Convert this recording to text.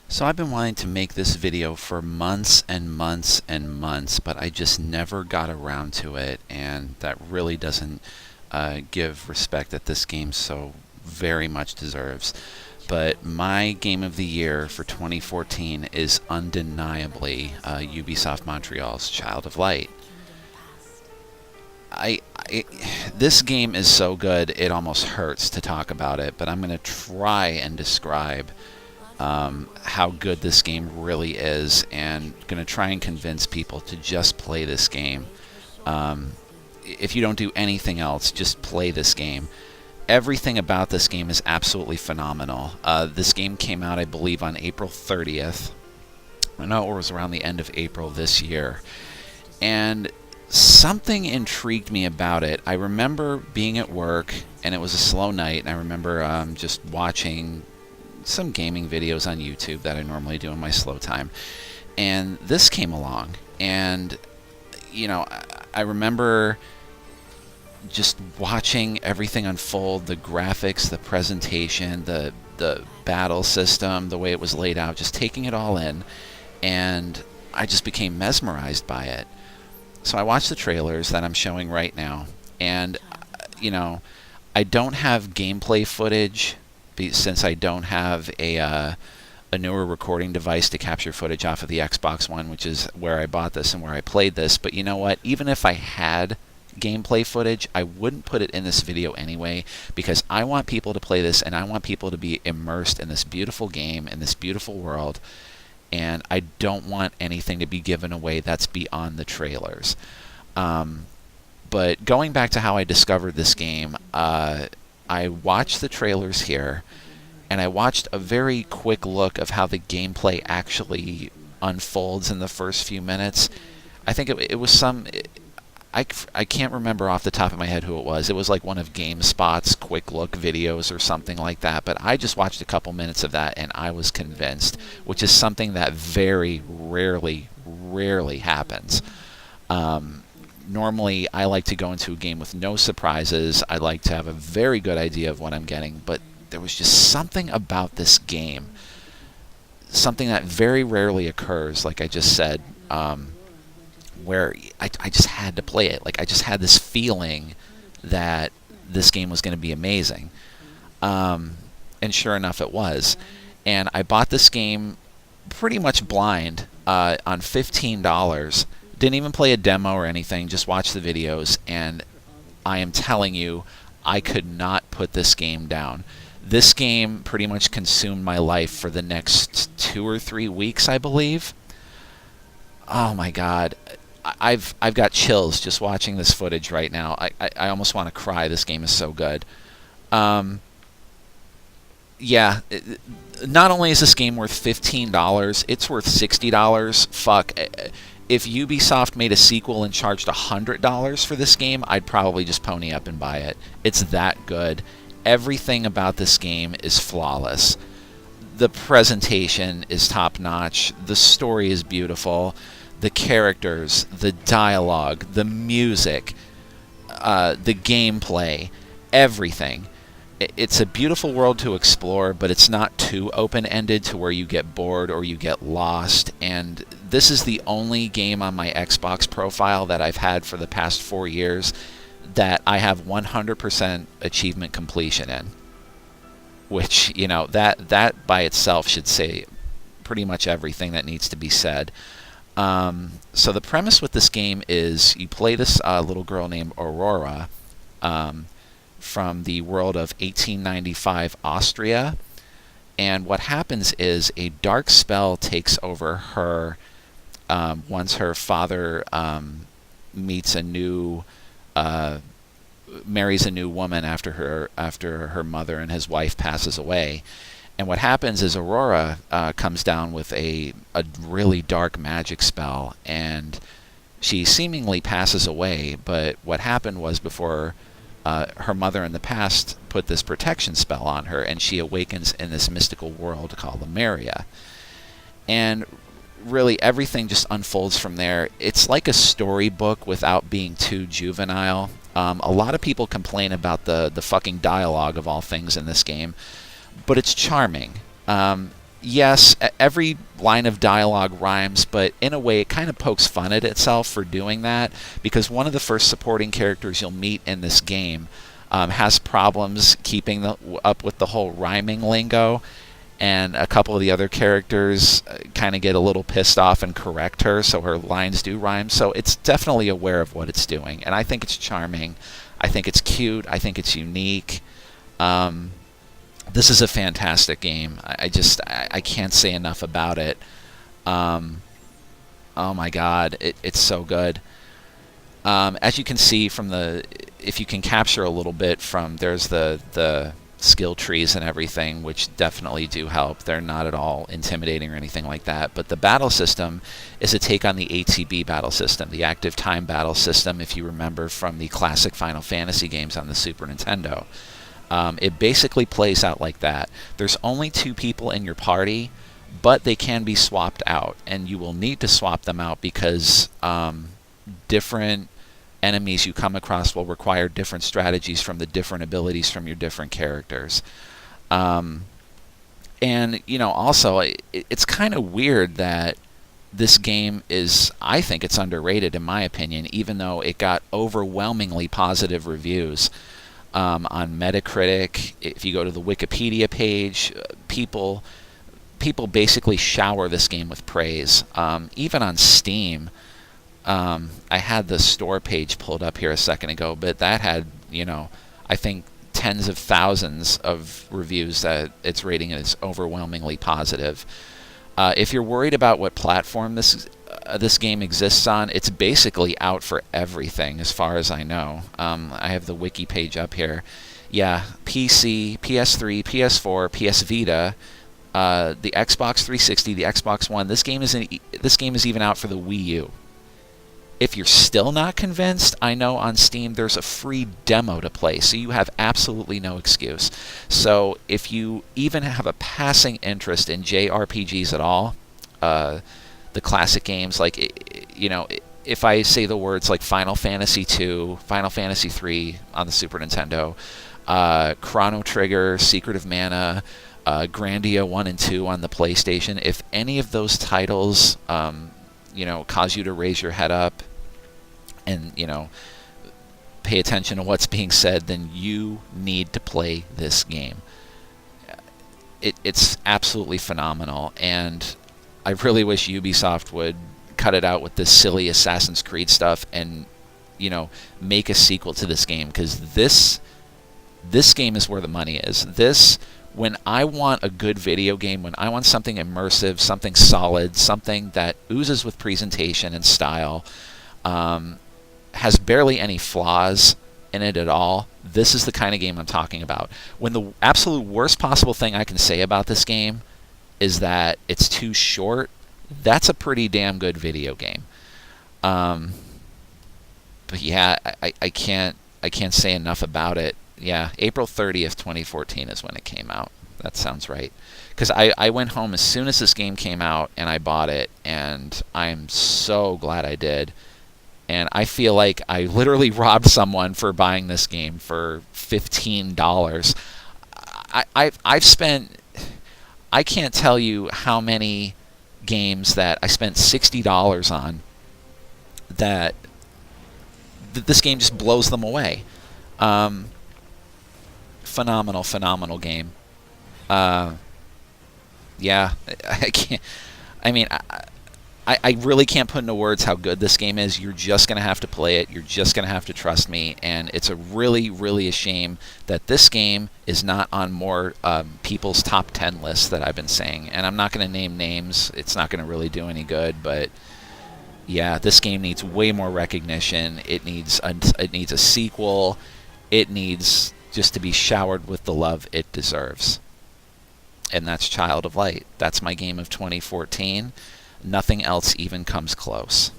So I've been wanting to make this video for months and months and months, but I just never got around to it, and that really doesn't give respect that this game so very much deserves. But my game of the year for 2014 is undeniably Ubisoft Montreal's Child of Light. I, I this game is so good it almost hurts to talk about it, but I'm going to try and describe how good this game really is, and going to try and convince people to just play this game. If you don't do anything else, just play this game. Everything about this game is absolutely phenomenal. This game came out, I believe, on April 30th. I know it was around the end of April this year. And something intrigued me about it. I remember being at work, and it was a slow night, and I remember just watching some gaming videos on YouTube that I normally do in my slow time. And this came along, and, you know, I remember just watching everything unfold, the graphics, the presentation, the battle system, the way it was laid out, just taking it all in, and I just became mesmerized by it. So I watched the trailers that I'm showing right now, and, you know, I don't have gameplay footage since I don't have a newer recording device to capture footage off of the Xbox One, which is where I bought this and where I played this. But you know what? Even if I had gameplay footage, I wouldn't put it in this video anyway, because I want people to play this, and I want people to be immersed in this beautiful game, in this beautiful world, and I don't want anything to be given away that's beyond the trailers. But going back to how I discovered this game, I watched the trailers here, and I watched a very quick look of how the gameplay actually unfolds in the first few minutes. I think it was I can't remember off the top of my head who it was. It was like one of GameSpot's quick look videos or something like that. But I just watched a couple minutes of that, and I was convinced, which is something that very rarely happens. Normally, I like to go into a game with no surprises. I like to have a very good idea of what I'm getting, but there was just something about this game, something that very rarely occurs, like I just said, where I just had to play it. Like, I just had this feeling that this game was going to be amazing. And sure enough, it was. And I bought this game pretty much blind on $15. Didn't even play a demo or anything, just watched the videos, and I am telling you, I could not put this game down. This game pretty much consumed my life for the next 2 or 3 weeks, I believe. Oh my God. I've got chills just watching this footage right now. I almost want to cry. This game is so good. Yeah, not only is this game worth $15, it's worth $60. Fuck. If Ubisoft made a sequel and charged $100 for this game, I'd probably just pony up and buy it. It's that good. Everything about this game is flawless. The presentation is top-notch. The story is beautiful. The characters, the dialogue, the music, the gameplay, everything. It's a beautiful world to explore, but it's not too open-ended to where you get bored or you get lost. And this is the only game on my Xbox profile that I've had for the past 4 years that I have 100% achievement completion in. Which, you know, that by itself should say pretty much everything that needs to be said. So the premise with this game is you play this little girl named Aurora from the world of 1895 Austria, and what happens is a dark spell takes over her once her father meets a new marries a new woman after her mother and his wife passes away. And what happens is Aurora comes down with a really dark magic spell, and she seemingly passes away. But what happened was, before her mother in the past put this protection spell on her, and she awakens in this mystical world called Lemuria. And really, everything just unfolds from there. It's like a storybook without being too juvenile. A lot of people complain about the fucking dialogue of all things in this game, but it's charming. yes, every line of dialogue rhymes, but in a way it kind of pokes fun at itself for doing that, because one of the first supporting characters you'll meet in this game has problems keeping up with the whole rhyming lingo, and a couple of the other characters kind of get a little pissed off and correct her, so her lines do rhyme. So it's definitely aware of what it's doing, and I think it's charming. I think it's cute. I think it's unique. This is a fantastic game. I can't say enough about it. Oh my God, it's so good. As you can see from if you can capture a little bit from, there's the skill trees and everything, which definitely do help. They're not at all intimidating or anything like that. But the battle system is a take on the ATB battle system, the active time battle system, if you remember from the classic Final Fantasy games on the Super Nintendo. It basically plays out like that. There's only 2 people in your party, but they can be swapped out, and you will need to swap them out because different enemies you come across will require different strategies from the different abilities from your different characters. And, also, it's kind of weird that this game is, I think it's underrated in my opinion, even though it got overwhelmingly positive reviews. On Metacritic, if you go to the Wikipedia page, people basically shower this game with praise. Even on Steam, I had the store page pulled up here a second ago, but that had, I think tens of thousands of reviews that its rating is overwhelmingly positive. If you're worried about what platform this game exists on, it's basically out for everything as far as I know. I have the wiki page up here. Yeah, PC, PS3, PS4, PS Vita, the Xbox 360, the Xbox One. This game is even out for the Wii U. If you're still not convinced, I know on Steam there's a free demo to play, so you have absolutely no excuse. So if you even have a passing interest in JRPGs at all, the classic games, like, if I say the words like Final Fantasy II, Final Fantasy III on the Super Nintendo, Chrono Trigger, Secret of Mana, Grandia 1 and 2 on the PlayStation, if any of those titles cause you to raise your head up and, pay attention to what's being said, then you need to play this game. It's absolutely phenomenal, and I really wish Ubisoft would cut it out with this silly Assassin's Creed stuff and, make a sequel to this game, because this game is where the money is. When I want a good video game, when I want something immersive, something solid, something that oozes with presentation and style, has barely any flaws in it at all, this is the kind of game I'm talking about. When the absolute worst possible thing I can say about this game is that it's too short, that's a pretty damn good video game. But yeah, I can't say enough about it. Yeah, April 30th, 2014 is when it came out. That sounds right. Because I went home as soon as this game came out and I bought it, and I'm so glad I did. And I feel like I literally robbed someone for buying this game for $15. I've spent, I can't tell you how many games that I spent $60 on that this game just blows them away. Phenomenal game. Yeah, I can't. I mean, I really can't put into words how good this game is. You're just gonna have to play it. You're just gonna have to trust me. And it's a really a shame that this game is not on more people's top 10 lists that I've been saying. And I'm not gonna name names. It's not gonna really do any good. But yeah, this game needs way more recognition. It needs a sequel. It needs just to be showered with the love it deserves. And that's Child of Light. That's my game of 2014. Nothing else even comes close.